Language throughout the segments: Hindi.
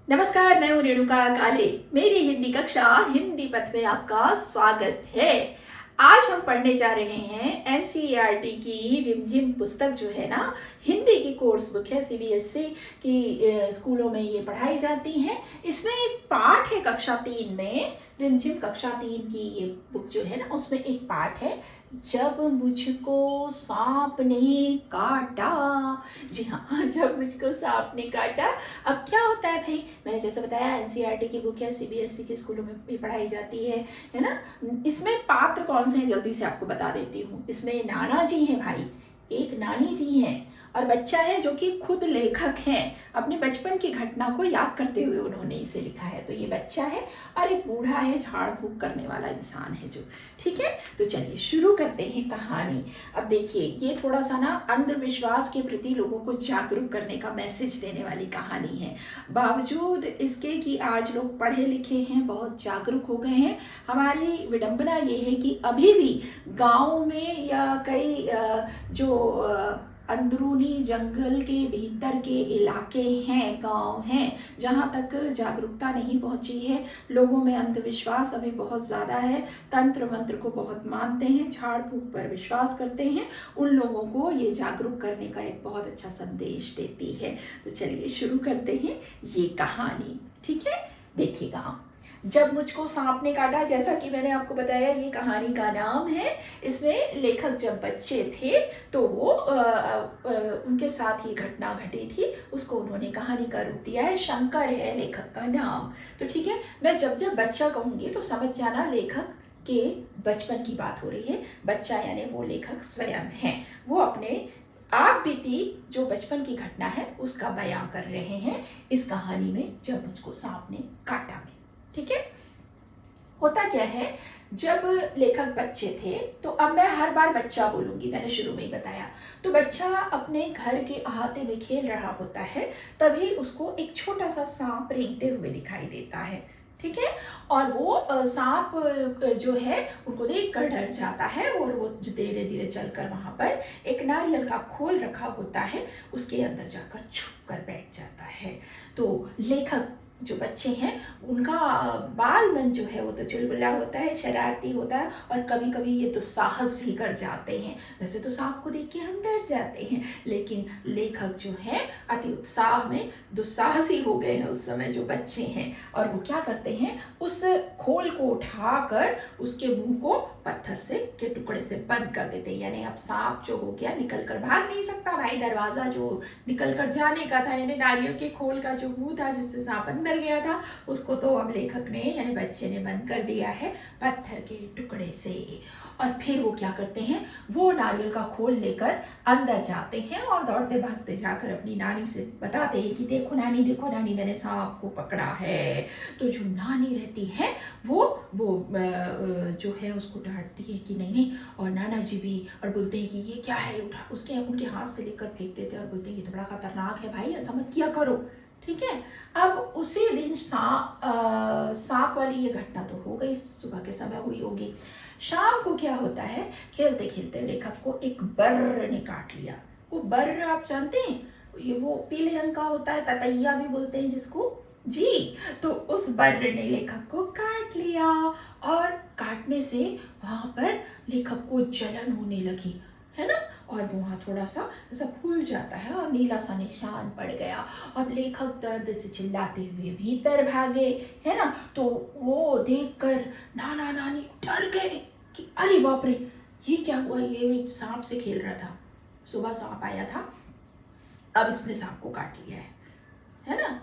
नमस्कार, मैं हूँ रेणुका काले। मेरी हिंदी कक्षा हिंदी पथ में आपका स्वागत है। आज हम पढ़ने जा रहे हैं एनसीईआरटी की रिमझिम पुस्तक जो है ना, हिंदी की कोर्स बुक है। सीबीएसई की स्कूलों में ये पढ़ाई जाती है। इसमें एक पाठ है कक्षा 3 में। रिमझिम कक्षा 3 की ये बुक जो है ना, उसमें एक पाठ है, जब मुझको सांप ने काटा। जी हाँ, जब मुझको सांप ने काटा। अब क्या होता है भाई, मैंने जैसे बताया एनसीईआरटी की बुक है, सीबीएसई के स्कूलों में भी पढ़ाई जाती है ना। इसमें पात्र कौन से हैं जल्दी से आपको बता देती हूँ। इसमें नाना जी हैं भाई, एक नानी जी हैं, और बच्चा है जो कि खुद लेखक हैं। अपने बचपन की घटना को याद करते हुए उन्होंने इसे लिखा है। तो ये बच्चा है और एक बूढ़ा है, झाड़ फूक करने वाला इंसान है जो। ठीक है, तो चलिए शुरू करते हैं कहानी। अब देखिए, ये थोड़ा सा ना अंधविश्वास के प्रति लोगों को जागरूक करने का मैसेज देने वाली कहानी है। बावजूद इसके कि आज लोग पढ़े लिखे हैं, बहुत जागरूक हो गए हैं, हमारी विडंबना ये है कि अभी भी गाँव में या कई जो अंदरूनी जंगल के भीतर के इलाके हैं, गांव हैं, जहां तक जागरूकता नहीं पहुंची है। लोगों में अंधविश्वास अभी बहुत ज़्यादा है। तंत्र मंत्र को बहुत मानते हैं, झाड़ फूक पर विश्वास करते हैं। उन लोगों को ये जागरूक करने का एक बहुत अच्छा संदेश देती है। तो चलिए शुरू करते हैं ये कहानी। ठीक है, देखिएगा। जब मुझको सांप ने काटा, जैसा कि मैंने आपको बताया, ये कहानी का नाम है। इसमें लेखक जब बच्चे थे तो वो उनके साथ ये घटना घटी थी, उसको उन्होंने कहानी का रूप दिया है। शंकर है लेखक का नाम। तो ठीक है, मैं जब जब बच्चा कहूँगी तो समझ जाना लेखक के बचपन की बात हो रही है। बच्चा यानी वो लेखक स्वयं है, वो अपने आप बीती जो बचपन की घटना है उसका बयां कर रहे हैं इस कहानी में, जब मुझको सांप ने काटा में। ठीक है, होता क्या है, जब लेखक बच्चे थे, तो अब मैं हर बार बच्चा बोलूंगी, मैंने शुरू में ही बताया। तो बच्चा अपने घर के अहाते में खेल रहा होता है, तभी उसको एक छोटा सा सांप रेंगते हुए दिखाई देता है। ठीक है, और वो सांप जो है उनको देख कर डर जाता है, और वो धीरे धीरे चलकर वहां पर एक नारियल का खोल रखा होता है, उसके अंदर जाकर छुप कर बैठ जाता है। तो लेखक जो बच्चे हैं, उनका बाल मन जो है वो तो चुलबुला होता है, शरारती होता है, और कभी कभी ये दुस्साहस भी कर जाते हैं। वैसे तो सांप को देख के हम डर जाते हैं, लेकिन लेखक जो है अति उत्साह में दुस्साहसी हो गए हैं उस समय जो बच्चे हैं। और वो क्या करते हैं, उस खोल को उठाकर उसके मुंह को पत्थर से के टुकड़े से बंद कर देते हैं। यानी अब सांप जो हो गया निकल कर भाग नहीं सकता भाई, दरवाजा जो निकल कर जाने का था, यानी नारियल के खोल का जो मुंह था जिससे सांप अंदर गया था, उसको तो अब लेखक ने यानी बच्चे ने बंद कर दिया है पत्थर के टुकड़े से। और फिर वो क्या करते हैं, वो नारियल का खोल लेकर अंदर जाते हैं और दौड़ते भागते जाकर अपनी नानी से बताते हैं कि देखो नानी, देखो नानी, मैंने सांप को पकड़ा है। तो जो नानी रहती है वो जो है उसको डांटती है कि नहीं नहीं, और नाना जी भी, और बोलते हैं कि ये क्या है, उठा उसके उनके हाथ से लेकर फेंक देते हैं और बोलते हैं ये तो बड़ा खतरनाक है भाई, ऐसा मत किया करो। ठीक है, अब उसी दिन सांप वाली ये घटना तो हो गई, सुबह के समय हुई होगी। शाम को क्या होता है, खेलते खेलते लेखक को एक बर्र ने काट लिया। वो बर्र आप जानते हैं, ये वो पीले रंग का होता है, ततैया भी बोलते हैं जिसको जी। तो उस बर्र ने लेखक को काट लिया, और काटने से वहां पर लेखक को जलन होने लगी, है ना, और वहाँ थोड़ा सा ऐसा फूल जाता है और नीला सा निशान पड़ गया। अब लेखक दर्द से चिल्लाते हुए भीतर भागे, है ना। तो वो देखकर नाना नानी डर गए कि अरे बाप रे, ये क्या हुआ, ये सांप से खेल रहा था, सुबह सांप आया था, अब इसने सांप को काट लिया है ना,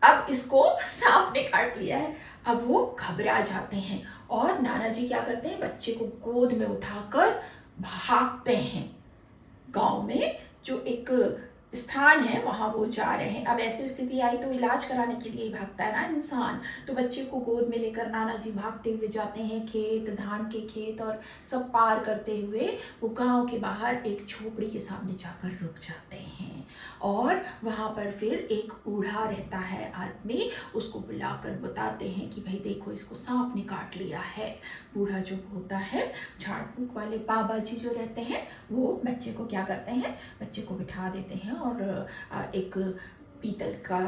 अब इसको सांप ने काट लिया है। अब वो घबरा जाते हैं, और नाना जी क्या करते हैं, बच्चे को गोद में उठाकर भागते हैं। गांव में जो एक स्थान है वहां वो जा रहे हैं। अब ऐसी स्थिति आई तो इलाज कराने के लिए ही भागता है ना इंसान। तो बच्चे को गोद में लेकर नाना जी भागते हुए जाते हैं खेत, धान के खेत, और सब पार करते हुए वो गांव के बाहर एक झोपड़ी के सामने जाकर रुक जाते हैं। और वहां पर फिर एक बूढ़ा रहता है आदमी, उसको बुलाकर बताते हैं कि भाई देखो, इसको सांप ने काट लिया है। बूढ़ा जो होता है, झाड़ फूक वाले बाबा जी जो रहते हैं, वो बच्चे को क्या करते हैं, बच्चे को बिठा देते हैं और एक पीतल का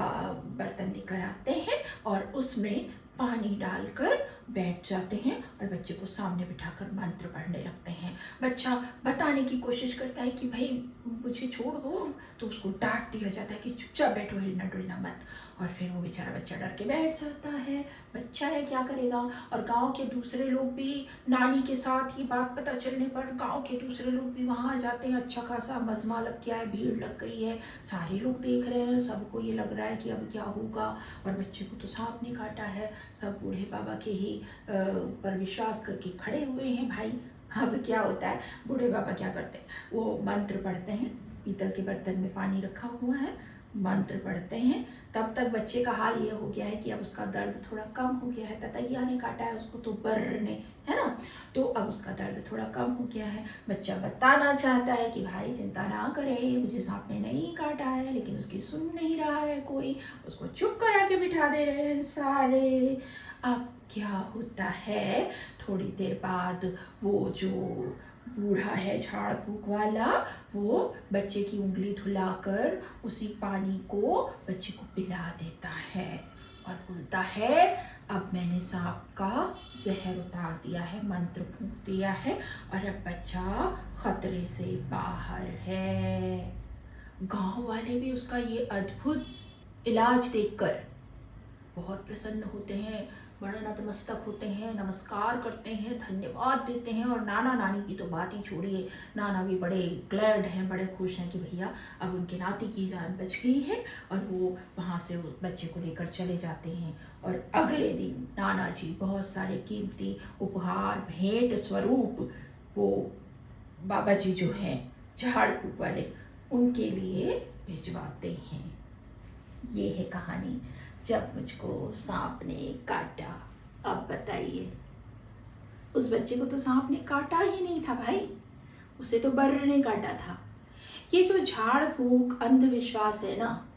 बर्तन लेकर आते हैं और उसमें पानी डालकर बैठ जाते हैं और बच्चे को सामने बिठाकर मंत्र पढ़ने लगते हैं। बच्चा बताने की कोशिश करता है कि भाई मुझे छोड़ दो, तो उसको डांट दिया जाता है कि चुपचाप बैठो, हिलना डुलना मत। और फिर वो बेचारा बच्चा डर के बैठ जाता है। बच्चा है, क्या करेगा। और गांव के दूसरे लोग भी, नानी के साथ ही बात पता चलने पर गांव के दूसरे लोग भी वहाँ आ जाते हैं। अच्छा खासा मजमा लग गया है, भीड़ लग गई है, सारे लोग देख रहे हैं, सबको ये लग रहा है कि अब क्या होगा। और बच्चे को तो सांप ने काटा है। सब बूढ़े बाबा के ही ऊपर विश्वास करके खड़े हुए हैं। भाई अब क्या होता है, बूढ़े बाबा क्या करते हैं, वो मंत्र पढ़ते हैं। पीतल के बर्तन में पानी रखा हुआ है, मंत्र पढ़ते हैं। तब तक बच्चे का हाल ये हो गया है कि अब उसका दर्द थोड़ा कम हो गया है। ततैया ने काटा है उसको, तो बर्र ने, है ना, तो अब उसका दर्द थोड़ा कम हो गया है। बच्चा बताना चाहता है कि भाई चिंता ना करें, मुझे सांप ने नहीं काटा है, लेकिन उसकी सुन नहीं रहा है कोई। उसको चुप करा के बिठा दे रहे हैं सारे। अब क्या होता है, थोड़ी देर बाद वो जो बूढ़ा है झाड़ फूक वाला, वो बच्चे की उंगली धुलाकर उसी पानी को बच्चे को पिला देता है और बोलता है अब मैंने सांप का जहर उतार दिया है, मंत्र फूंक दिया है और अब बच्चा खतरे से बाहर है। गांव वाले भी उसका ये अद्भुत इलाज देखकर बहुत प्रसन्न होते हैं, बड़ा नतमस्तक होते हैं, नमस्कार करते हैं, धन्यवाद देते हैं। और नाना नानी की तो बात ही छोड़िए, नाना भी बड़े ग्लैड हैं, बड़े खुश हैं कि भैया अब उनके नाती की जान बच गई है। और वो वहाँ से बच्चे को लेकर चले जाते हैं। और अगले दिन नाना जी बहुत सारे कीमती उपहार भेंट स्वरूप वो बाबा जी जो हैं झाड़ फूक वाले, उनके लिए भिजवाते हैं। ये है कहानी जब मुझको सांप ने काटा। अब बताइए, उस बच्चे को तो सांप ने काटा ही नहीं था भाई, उसे तो बर्र ने काटा था। ये जो झाड़ फूक अंधविश्वास है ना,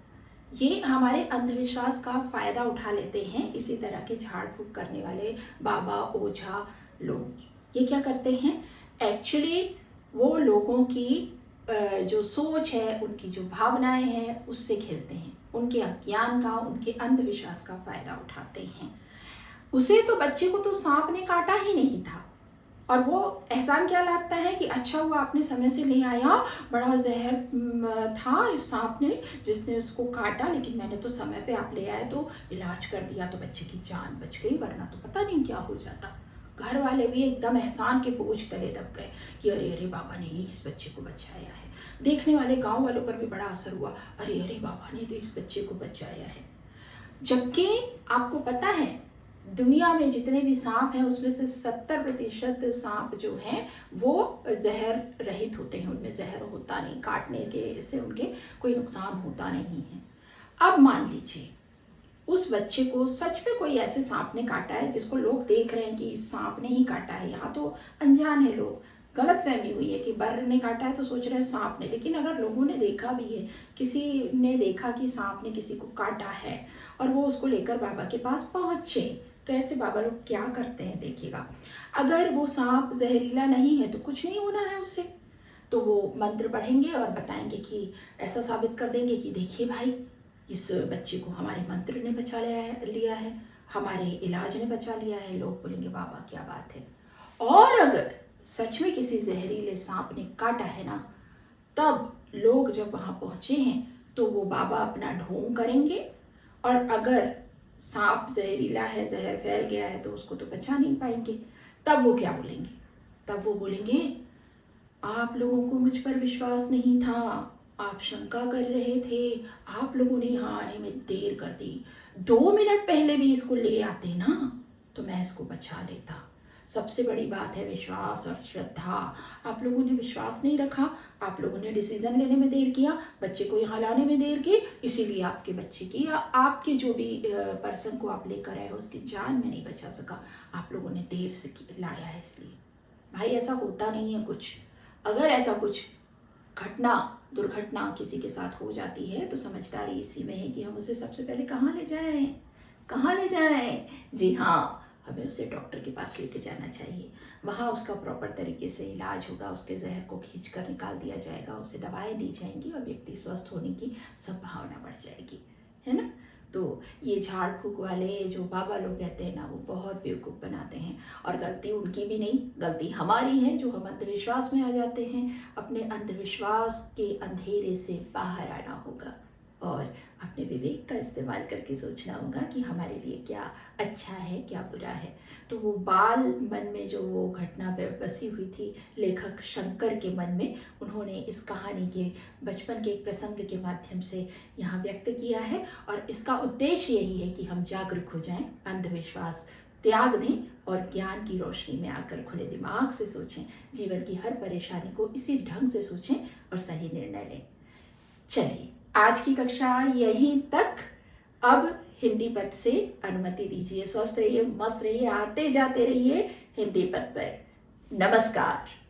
ये हमारे अंधविश्वास का फायदा उठा लेते हैं इसी तरह के झाड़ फूक करने वाले बाबा ओझा लोग। ये क्या करते हैं, एक्चुअली वो लोगों की जो सोच है, उनकी जो भावनाएं हैं, उससे खेलते हैं, उनके अज्ञान का, उनके अंधविश्वास का फायदा उठाते हैं। उसे तो बच्चे को तो सांप ने काटा ही नहीं था और वो एहसान क्या लगता है कि अच्छा हुआ आपने समय से ले आया, बड़ा जहर था इस सांप ने जिसने उसको काटा, लेकिन मैंने तो समय पे आप ले आए तो इलाज कर दिया, तो बच्चे की जान बच गई, वरना तो पता नहीं क्या हो जाता। घर वाले भी एकदम एहसान के बोझ तले दब गए कि अरे अरे बाबा ने ही इस बच्चे को बचाया है। देखने वाले गांव वालों पर भी बड़ा असर हुआ, अरे अरे बाबा ने तो इस बच्चे को बचाया है। जबकि आपको पता है दुनिया में जितने भी सांप हैं उसमें से 70% सांप जो हैं वो जहर रहित होते हैं, उनमें जहर होता नहीं, काटने के से उनके कोई नुकसान होता नहीं है। अब मान लीजिए उस बच्चे को सच में कोई ऐसे सांप ने काटा है जिसको लोग देख रहे हैं कि इस सांप ने ही काटा है, यहाँ तो अनजान है लोग, गलतफहमी हुई है कि बर्र ने काटा है तो सोच रहे हैं सांप ने, लेकिन अगर लोगों ने देखा भी है, किसी ने देखा कि सांप ने किसी को काटा है और वो उसको लेकर बाबा के पास पहुंचे, तो ऐसे बाबा लोग क्या करते हैं देखिएगा। अगर वो सांप जहरीला नहीं है तो कुछ नहीं होना है उसे, तो वो मंत्र पढ़ेंगे और बताएंगे कि ऐसा साबित कर देंगे कि देखिए भाई इस बच्चे को हमारे मंत्र ने बचा लिया है, हमारे इलाज ने बचा लिया है। लोग बोलेंगे बाबा क्या बात है। और अगर सच में किसी जहरीले सांप ने काटा है ना, तब लोग जब वहाँ पहुँचे हैं तो वो बाबा अपना ढोंग करेंगे और अगर सांप जहरीला है, जहर फैल गया है तो उसको तो बचा नहीं पाएंगे। तब वो क्या बोलेंगे, तब वो बोलेंगे आप लोगों को मुझ पर विश्वास नहीं था, आप शंका कर रहे थे, आप लोगों ने यहाँ आने में देर कर दी, 2 मिनट पहले भी इसको ले आते ना तो मैं इसको बचा लेता। सबसे बड़ी बात है विश्वास और श्रद्धा। आप लोगों ने विश्वास नहीं रखा, आप लोगों ने डिसीजन लेने में देर किया, बच्चे को यहाँ लाने में देर की, इसीलिए आपके बच्चे की या आपके जो भी पर्सन को आप लेकर आए हो उसकी जान में नहीं बचा सका, आप लोगों ने देर से लाया है इसलिए। भाई ऐसा होता नहीं है कुछ। अगर ऐसा कुछ घटना दुर्घटना किसी के साथ हो जाती है तो समझदारी इसी में है कि हम उसे सबसे पहले कहाँ ले जाएं, कहाँ ले जाएं। जी हाँ, हमें उसे डॉक्टर के पास लेके जाना चाहिए। वहाँ उसका प्रॉपर तरीके से इलाज होगा, उसके जहर को खींच कर निकाल दिया जाएगा, उसे दवाएं दी जाएंगी और व्यक्ति स्वस्थ होने की संभावना बढ़ जाएगी, है ना। तो ये झाड़ फूक वाले जो बाबा लोग रहते हैं ना, वो बहुत बेवकूफ़ बनाते हैं। और गलती उनकी भी नहीं, गलती हमारी है जो हम अंधविश्वास में आ जाते हैं। अपने अंधविश्वास के अंधेरे से बाहर आना होगा और अपने विवेक का इस्तेमाल करके सोचना होगा कि हमारे लिए क्या अच्छा है, क्या बुरा है। तो वो बाल मन में जो वो घटना बसी हुई थी लेखक शंकर के मन में, उन्होंने इस कहानी के बचपन के एक प्रसंग के माध्यम से यहाँ व्यक्त किया है। और इसका उद्देश्य यही है कि हम जागरूक हो जाएं, अंधविश्वास त्याग दें और ज्ञान की रोशनी में आकर खुले दिमाग से सोचें, जीवन की हर परेशानी को इसी ढंग से सोचें और सही निर्णय लें। चलिए, आज की कक्षा यहीं तक। अब हिंदी पद से अनुमति दीजिए। स्वस्थ रहिए, मस्त रहिए, आते जाते रहिए हिंदी पद पर। नमस्कार।